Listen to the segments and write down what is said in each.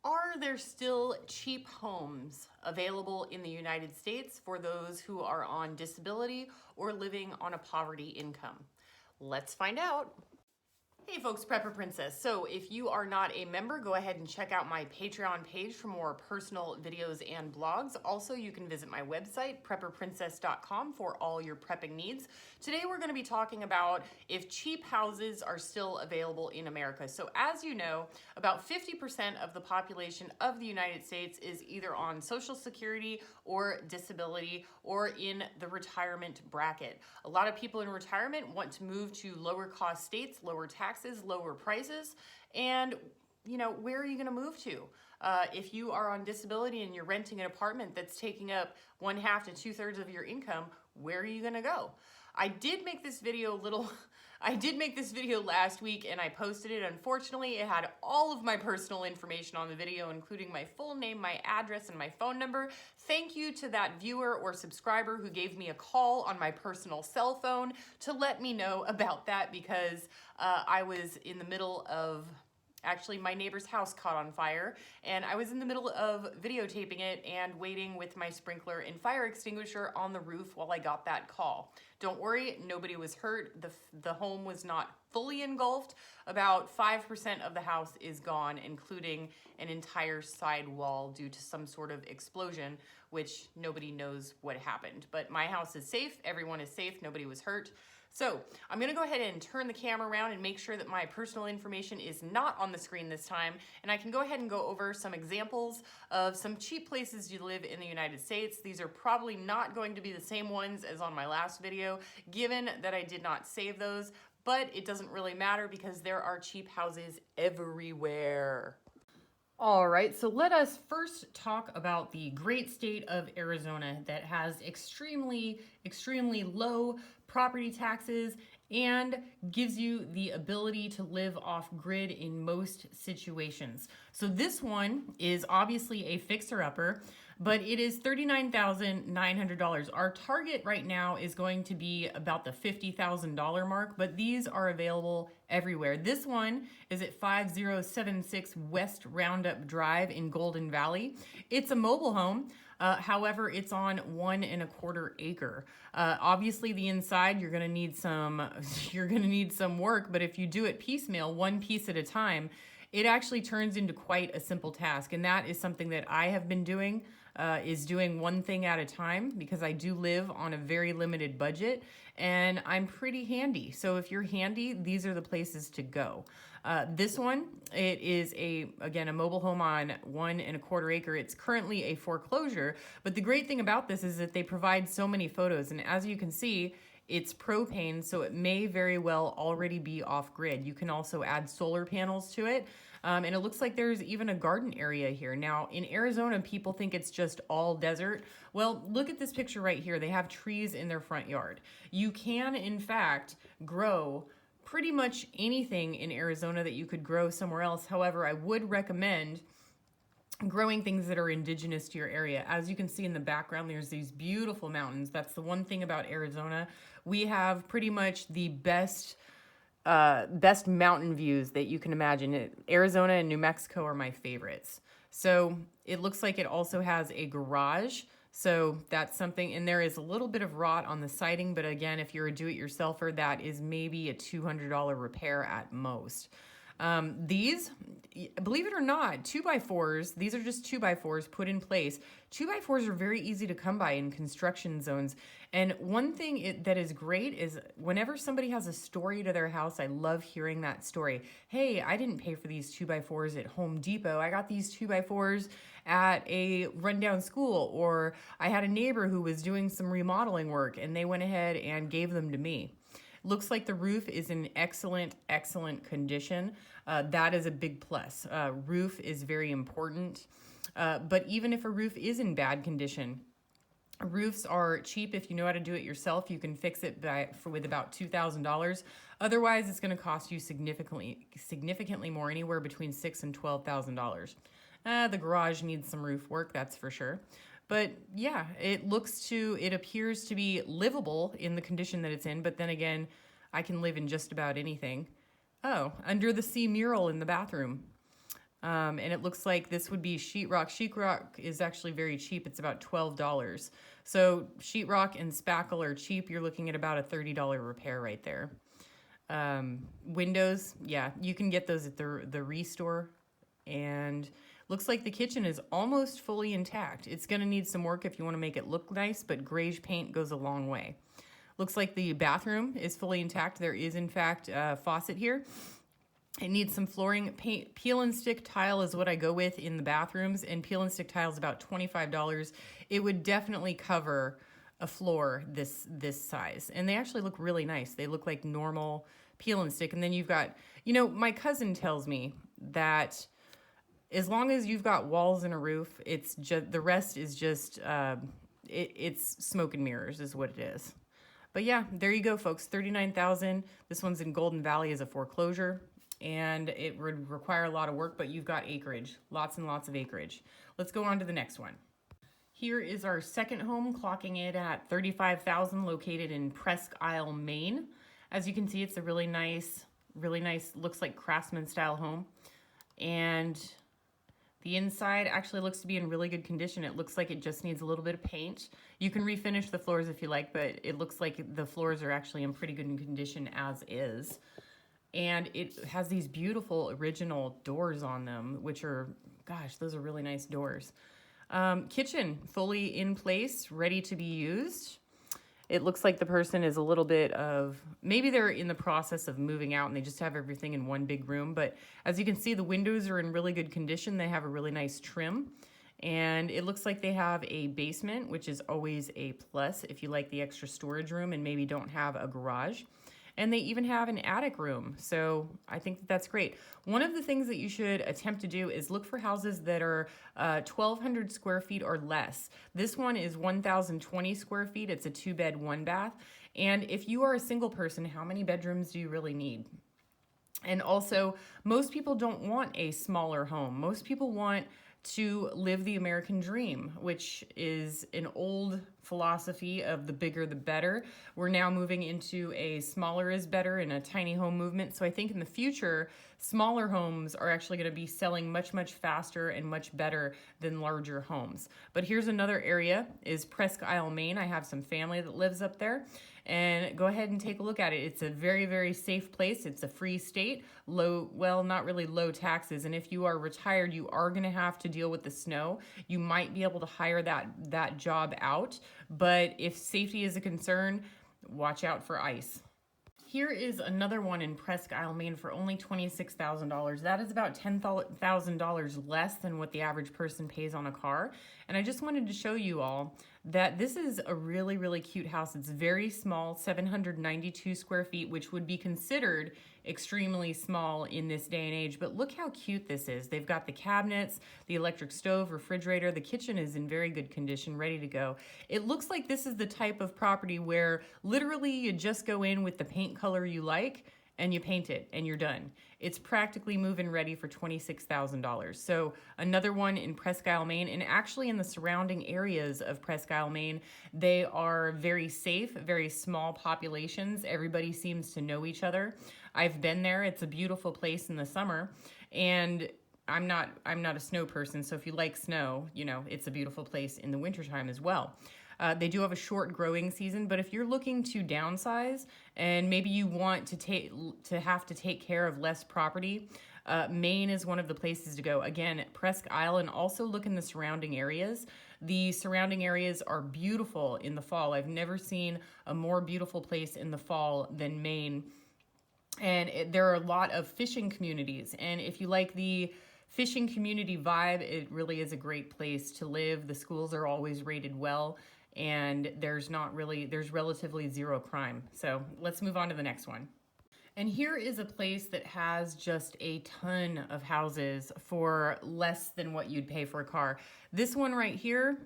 Are there still cheap homes available in the United States for those who are on disability or living on a poverty income? Let's find out. Hey folks, Prepper Princess. So if you are not a member, go ahead and check out my Patreon page for more personal videos and blogs. Also, you can visit my website, prepperprincess.com, for all your prepping needs. Today we're going to be talking about if cheap houses are still available in America. So as you know, about 50% of the population of the United States is either on Social Security or disability or in the retirement bracket. A lot of people in retirement want to move to lower cost states, lower taxes, lower prices, and where are you going to move to? If you are on disability and you're renting an apartment that's taking up 1/2 to 2/3 of your income, where are you going to go? I did make this video last week and I posted it. Unfortunately, it had all of my personal information on the video, including my full name, my address, and my phone number. Thank you to that viewer or subscriber who gave me a call on my personal cell phone to let me know about that, because I was in the middle of actually, my neighbor's house caught on fire, and I was in the middle of videotaping it and waiting with my sprinkler and fire extinguisher on the roof while I got that call. Don't worry, nobody was hurt. The home was not fully engulfed. About 5% of the house is gone, including an entire side wall due to some sort of explosion, which nobody knows what happened. But my house is safe, everyone is safe, nobody was hurt. So I'm gonna go ahead and turn the camera around and make sure that my personal information is not on the screen this time, and I can go ahead and go over some examples of some cheap places you live in the United States. These are probably not going to be the same ones as on my last video, given that I did not save those, but it doesn't really matter because there are cheap houses everywhere. All right, so let us first talk about the great state of Arizona that has extremely low property taxes and gives you the ability to live off grid in most situations. So this one is obviously a fixer-upper, but it is $39,900. Our target right now is going to be about the $50,000 mark, but these are available everywhere. This one is at 5076 West Roundup Drive in Golden Valley. It's a mobile home. However, it's on 1 1/4 acre. Obviously, the inside you're gonna need some work, but if you do it piecemeal, one piece at a time, it actually turns into quite a simple task. And that is something that I have been doing, is doing one thing at a time, because I do live on a very limited budget and I'm pretty handy. So if you're handy, these are the places to go. This one, it is again, a mobile home on 1 1/4 acre. It's currently a foreclosure, but the great thing about this is that they provide so many photos. And as you can see, it's propane, so it may very well already be off grid. You can also add solar panels to it. And it looks like there's even a garden area here. Now, in Arizona, people think it's just all desert. Well, look at this picture right here. They have trees in their front yard. You can, in fact, grow pretty much anything in Arizona that you could grow somewhere else. However, I would recommend growing things that are indigenous to your area. As you can see in the background, there's these beautiful mountains. That's the one thing about Arizona. We have pretty much the best mountain views that you can imagine. Arizona and New Mexico are my favorites. So it looks like it also has a garage. So that's something, and there is a little bit of rot on the siding, but again, if you're a do-it-yourselfer, that is maybe a $200 repair at most. These, believe it or not, 2x4s, these are just 2x4s put in place. 2x4s are very easy to come by in construction zones. And one thing that is great is whenever somebody has a story to their house, I love hearing that story. Hey, I didn't pay for these 2x4s at Home Depot. I got these 2x4s at a rundown school, or I had a neighbor who was doing some remodeling work and they went ahead and gave them to me. Looks like the roof is in excellent condition. That is a big plus. Roof is very important. But even if a roof is in bad condition, roofs are cheap. If you know how to do it yourself, you can fix it with about $2,000. Otherwise, it's going to cost you significantly more, anywhere between $6,000 and $12,000. The garage needs some roof work, that's for sure. But yeah, it appears to be livable in the condition that it's in, but then again, I can live in just about anything. Oh, under the sea mural in the bathroom. And it looks like this would be sheetrock. Sheetrock is actually very cheap. It's about $12. So sheetrock and spackle are cheap. You're looking at about a $30 repair right there. Windows, yeah, you can get those at the Restore. And looks like the kitchen is almost fully intact. It's going to need some work if you want to make it look nice, but grayish paint goes a long way. Looks like the bathroom is fully intact. There is, in fact, a faucet here. It needs some flooring. Paint, peel and stick tile is what I go with in the bathrooms, and peel and stick tile is about $25. It would definitely cover a floor this size, and they actually look really nice. They look like normal peel and stick. And then you've got, you know, my cousin tells me that as long as you've got walls and a roof, it's just the rest is just it's smoke and mirrors is what it is. But yeah, there you go, folks. $39,000. This one's in Golden Valley as a foreclosure, and it would require a lot of work, but you've got acreage, lots and lots of acreage. Let's go on to the next one. Here is our second home, clocking it at $35,000, located in Presque Isle, Maine. As you can see, it's a really nice, looks like craftsman style home. And the inside actually looks to be in really good condition. It looks like it just needs a little bit of paint. You can refinish the floors if you like, but it looks like the floors are actually in pretty good condition as is. And it has these beautiful original doors on them, which are, gosh, those are really nice doors. Kitchen fully in place, ready to be used. It looks like the person is a little bit of, maybe they're in the process of moving out and they just have everything in one big room. But as you can see, the windows are in really good condition. They have a really nice trim. And it looks like they have a basement, which is always a plus if you like the extra storage room and maybe don't have a garage. And they even have an attic room. So I think that that's great. One of the things that you should attempt to do is look for houses that are 1,200 square feet or less. This one is 1,020 square feet. It's a 2-bed, 1-bath. And if you are a single person, how many bedrooms do you really need? And also, most people don't want a smaller home. Most people want to live the American dream, which is an old philosophy of the bigger the better. We're now moving into a smaller is better and a tiny home movement. So I think in the future, smaller homes are actually going to be selling much, much faster and much better than larger homes. But here's another area, is Presque Isle, Maine. I have some family that lives up there. And go ahead and take a look at it. It's a very, very safe place. It's a free state, low, well, not really low taxes. And if you are retired, you are going to have to deal with the snow. You might be able to hire that job out. But if safety is a concern, watch out for ice. Here is another one in Presque Isle, Maine for only $26,000. That is about $10,000 less than what the average person pays on a car. And I just wanted to show you all that this is a really, really cute house. It's very small, 792 square feet, which would be considered extremely small in this day and age. But look how cute this is. They've got the cabinets, the electric stove, refrigerator. The kitchen is in very good condition, ready to go. It looks like this is the type of property where literally you just go in with the paint color you like and you paint it and you're done. It's practically move-in ready for $26,000. So another one in Presque Isle, Maine, and actually in the surrounding areas of Presque Isle, Maine, they are very safe, very small populations. Everybody seems to know each other. I've been there. It's a beautiful place in the summer, and I'm not a snow person, so if you like snow, you know, it's a beautiful place in the wintertime as well. They do have a short growing season, but if you're looking to downsize and maybe you want to have to take care of less property, Maine is one of the places to go. Again, Presque Isle, and also look in the surrounding areas. The surrounding areas are beautiful in the fall. I've never seen a more beautiful place in the fall than Maine. And there are a lot of fishing communities. And if you like the fishing community vibe, it really is a great place to live. The schools are always rated well. And there's relatively zero crime. So let's move on to the next one. And here is a place that has just a ton of houses for less than what you'd pay for a car. This one right here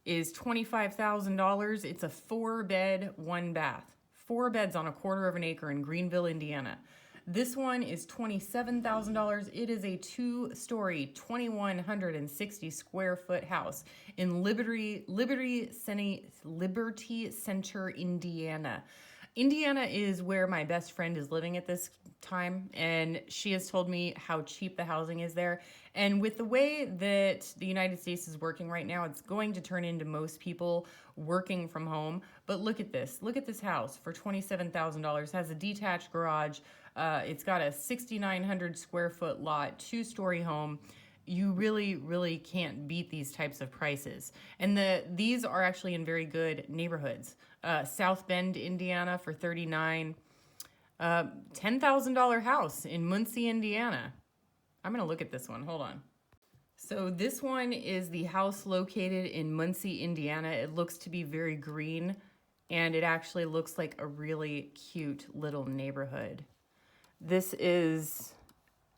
is $25,000. It's a 4-bed, 1-bath. 4 beds on a 1/4 of an acre in Greenville, Indiana. This one is $27,000. It is a 2-story, 2,160 square foot house in Liberty Center, Indiana. Indiana is where my best friend is living at this time, and she has told me how cheap the housing is there. And with the way that the United States is working right now, it's going to turn into most people working from home. But look at this. Look at this house for $27,000. Has a detached garage. It's got a 6,900 square foot lot, 2-story home. You really, really can't beat these types of prices. And these are actually in very good neighborhoods. South Bend, Indiana for $39,000. $10,000 house in Muncie, Indiana. I'm gonna look at this one, hold on. So this one is the house located in Muncie, Indiana. It looks to be very green, and it actually looks like a really cute little neighborhood. This is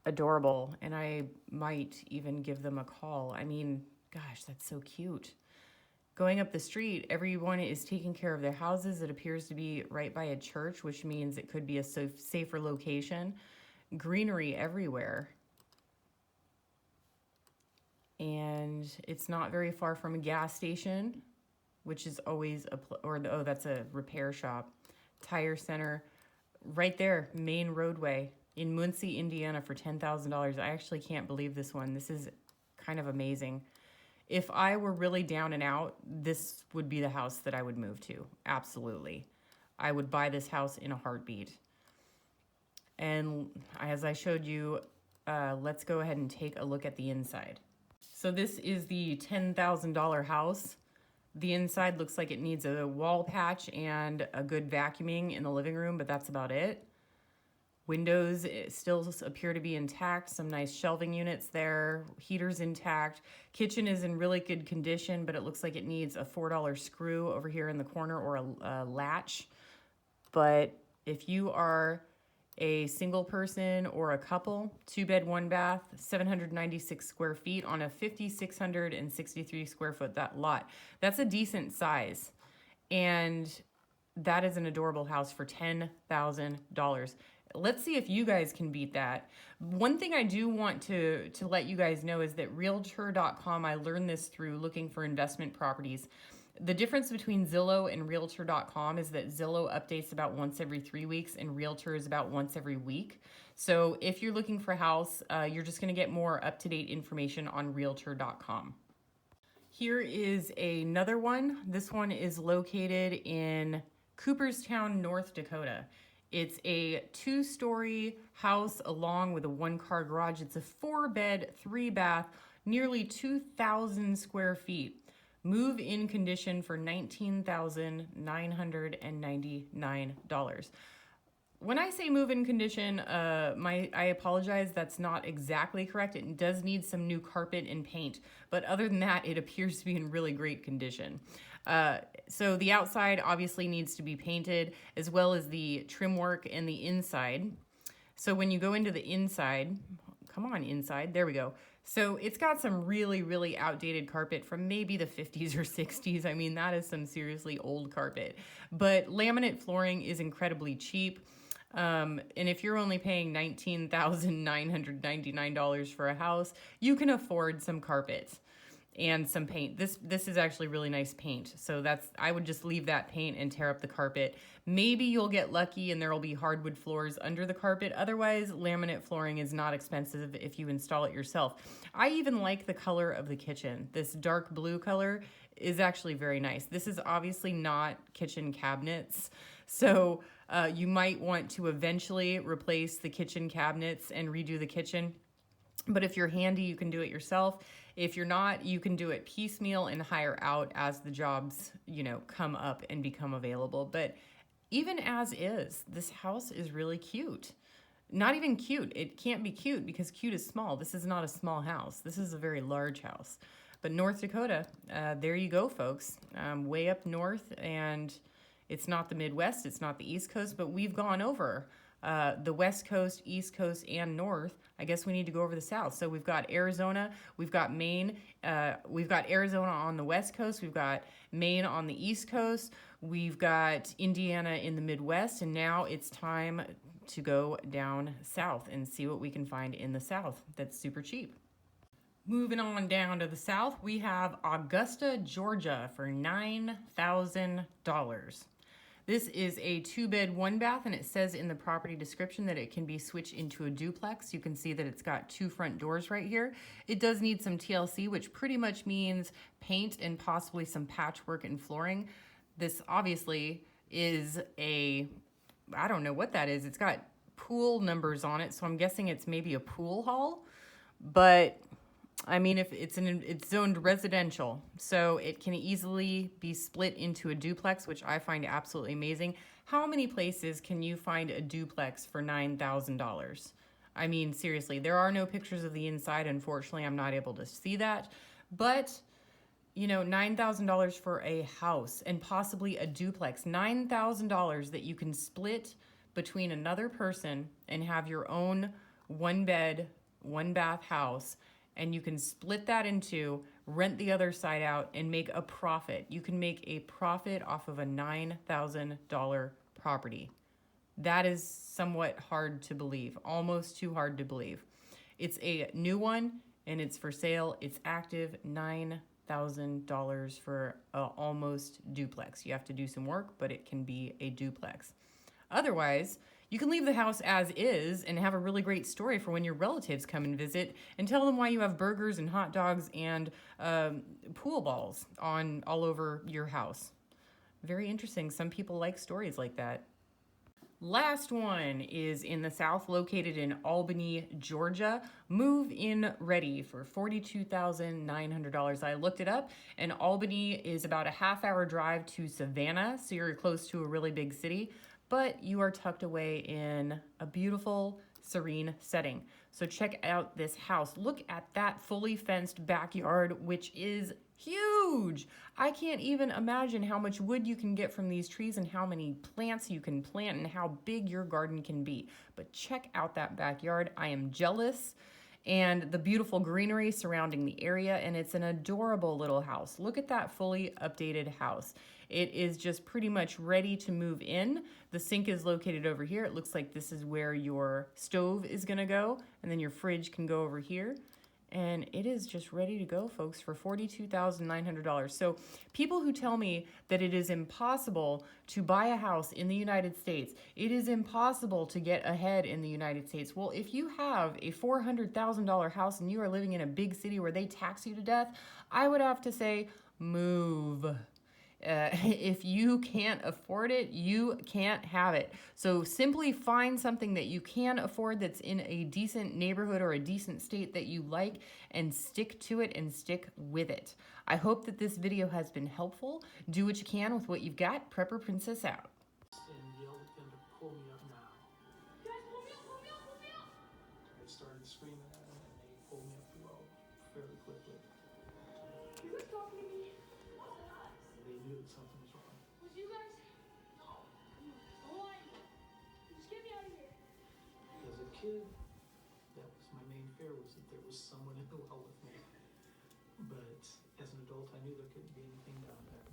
adorable, and I might even give them a call. I mean, gosh, that's so cute. Going up the street, everyone is taking care of their houses. It appears to be right by a church, which means it could be a safer location. Greenery everywhere. And it's not very far from a gas station, which is always that's a repair shop. Tire center, right there, Maine roadway in Muncie, Indiana for $10,000. I actually can't believe this one. This is kind of amazing. If I were really down and out, this would be the house that I would move to. Absolutely. I would buy this house in a heartbeat. And as I showed you, let's go ahead and take a look at the inside. So this is the $10,000 house. The inside looks like it needs a wall patch and a good vacuuming in the living room, but that's about it. Windows still appear to be intact. Some nice shelving units there. Heater's intact. Kitchen is in really good condition, but it looks like it needs a $4 screw over here in the corner or a latch. But if you are a single person or a couple, 2-bed, 1-bath, 796 square feet on a 5,663 square foot lot, that's a decent size. And that is an adorable house for $10,000. Let's see if you guys can beat that. One thing I do want to let you guys know is that Realtor.com, I learned this through looking for investment properties. The difference between Zillow and Realtor.com is that Zillow updates about once every 3 weeks and Realtor is about once every week. So if you're looking for a house, you're just going to get more up-to-date information on Realtor.com. Here is another one. This one is located in Cooperstown, North Dakota. It's a 2-story house along with a 1-car garage. It's a 4-bed, 3-bath, nearly 2,000 square feet. Move-in condition for $19,999. When I say move-in condition, I apologize, that's not exactly correct. It does need some new carpet and paint, but other than that, it appears to be in really great condition. So the outside obviously needs to be painted, as well as the trim work and the inside. So when you go into the inside, come on inside, there we go. So it's got some really, really outdated carpet from maybe the 50s or 60s. I mean, that is some seriously old carpet. But laminate flooring is incredibly cheap. And if you're only paying $19,999 for a house, you can afford some carpet and some paint. This is actually really nice paint. So I would just leave that paint and tear up the carpet. Maybe you'll get lucky and there will be hardwood floors under the carpet. Otherwise, laminate flooring is not expensive if you install it yourself. I even like the color of the kitchen. This dark blue color is actually very nice. This is obviously not kitchen cabinets. So you might want to eventually replace the kitchen cabinets and redo the kitchen. But if you're handy, you can do it yourself. If you're not, you can do it piecemeal and hire out as the jobs, come up and become available. But even as is, this house is really cute. Not even cute. It can't be cute because cute is small. This is not a small house. This is a very large house. But North Dakota, there you go, folks. Way up north, and it's not the Midwest, it's not the East Coast, but we've gone over the West Coast, East Coast, and North. I guess we need to go over the South. So we've got Arizona, we've got Maine, we've got Arizona on the West Coast, we've got Maine on the East Coast, we've got Indiana in the Midwest, and now it's time to go down south and see what we can find in the South that's super cheap. Moving on down to the South, we have Augusta, Georgia for $9,000. This is a 2-bed, 1-bath, and it says in the property description that it can be switched into a duplex. You can see that it's got 2 front doors right here. It does need some TLC, which pretty much means paint and possibly some patchwork and flooring. This obviously is a, I don't know what that is. It's got pool numbers on it, so I'm guessing it's maybe a pool hall. But I mean, if it's zoned residential, so it can easily be split into a duplex, which I find absolutely amazing. How many places can you find a duplex for $9,000? I mean, seriously, there are no pictures of the inside. Unfortunately, I'm not able to see that. But, you know, $9,000 for a house and possibly a duplex. $9,000 that you can split between another person and have your own 1-bed, 1-bath house. And you can split that in 2, rent the other side out, and make a profit. You can make a profit off of a $9,000 property. That is somewhat hard to believe, almost too hard to believe. It's a new one, and it's for sale. It's active, $9,000 for a almost duplex. You have to do some work, but it can be a duplex. Otherwise, you can leave the house as is and have a really great story for when your relatives come and visit, and tell them why you have burgers and hot dogs and pool balls all over your house. Very interesting. Some people like stories like that. Last one is in the South, located in Albany, Georgia. Move-in ready for $42,900. I looked it up, and Albany is about a half-hour drive to Savannah, so you're close to a really big city. But you are tucked away in a beautiful, serene setting. So check out this house. Look at that fully fenced backyard, which is huge. I can't even imagine how much wood you can get from these trees and how many plants you can plant and how big your garden can be. But check out that backyard. I am jealous. And the beautiful greenery surrounding the area, and it's an adorable little house. Look at that fully updated house. It is just pretty much ready to move in. The sink is located over here. It looks like this is where your stove is gonna go, and then your fridge can go over here. And it is just ready to go, folks, for $42,900. So people who tell me that it is impossible to buy a house in the United States, it is impossible to get ahead in the United States. Well, if you have a $400,000 house and you are living in a big city where they tax you to death, I would have to say, move. If you can't afford it, you can't have it. So simply find something that you can afford that's in a decent neighborhood or a decent state that you like, and stick to it and stick with it. I hope that this video has been helpful. Do what you can with what you've got. Prepper Princess out. And yelled at them to pull me up now. Guys, pull me up, pull me up, pull me up! I started screaming at them, and they pulled me up the road fairly quickly. You guys talking to me? They knew that something was wrong. Was you guys? No. Boy, just get me out of here. As a kid, that was my main fear, was that there was someone in the well with me. But as an adult, I knew there couldn't be anything down there.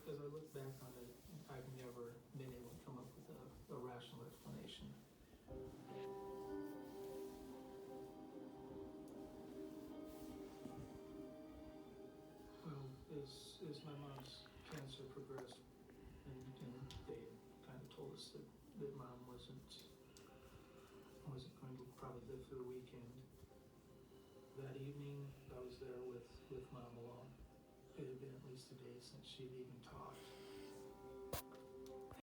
As I look back on it, I've never been able to come up with a rational explanation. Well, as my mom's cancer progressed, and they kind of told us that mom wasn't going to probably live through the weekend. That evening, I was there with mom alone. It had been at least a day since she'd even talked.